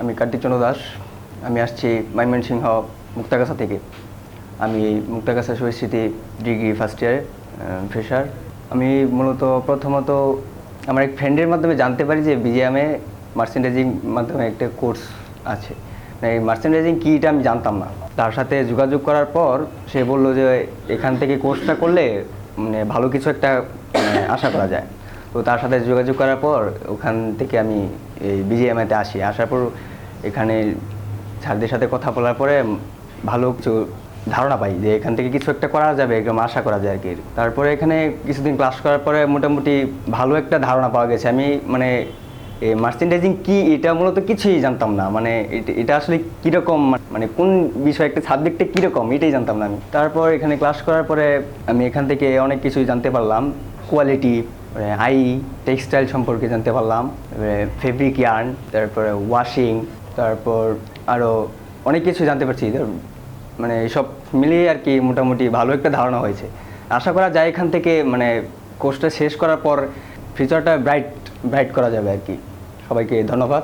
আমি কার্তিক চন্দ্র দাস। আমি আসছি ময়মনসিংহ মুক্তাগাছা থেকে। আমি মুক্তাগাছা শহীদ স্মৃতি ডিগ্রি ফার্স্ট ইয়ারে ফ্রেশার। আমি মূলত প্রথমত আমার এক ফ্রেন্ডের মাধ্যমে জানতে পারি যে বিজিএমে মার্চেন্ডাইজিং মাধ্যমে একটা কোর্স আছে। এই মার্চেন্ডাইজিং কী এটা আমি জানতাম না। তার সাথে যোগাযোগ করার পর সে বলল যে এখান থেকে কোর্সটা করলে ভালো কিছু একটা আশা করা যায়। তো তার সাথে যোগাযোগ করার পর ওখান থেকে আমি এই বিজিএমআইতে আসি। আসার পর এখানে স্যারদের সাথে কথা বলার পরে ভালো কিছু ধারণা পাই যে এখান থেকে কিছু একটা করা যাবে, একদম আশা করা যায় আর কি। তারপরে এখানে কিছুদিন ক্লাস করার পরে মোটামুটি ভালো একটা ধারণা পাওয়া গেছে। আমি এই মার্চেন্ডাইজিং কি এটা মূলত কিছুই জানতাম না। এটা আসলে কীরকম, কোন বিষয় একটা সাবজেক্টে কীরকম এটাই জানতাম না আমি। তারপর এখানে ক্লাস করার পরে আমি এখান থেকে অনেক কিছুই জানতে পারলাম। কোয়ালিটি, টেক্সটাইল সম্পর্কে জানতে পারলাম, ফেব্রিক ইয়ার্ন, তারপরে ওয়াশিং, তারপর আরও অনেক কিছু জানতে পারছি। সব মিলিয়ে আর কি মোটামুটি ভালো একটা ধারণা হয়েছে। আশা করা যায় এখান থেকে কোর্সটা শেষ করার পর ফিউচারটা ব্রাইট করা যাবে আর কি। সবাইকে ধন্যবাদ।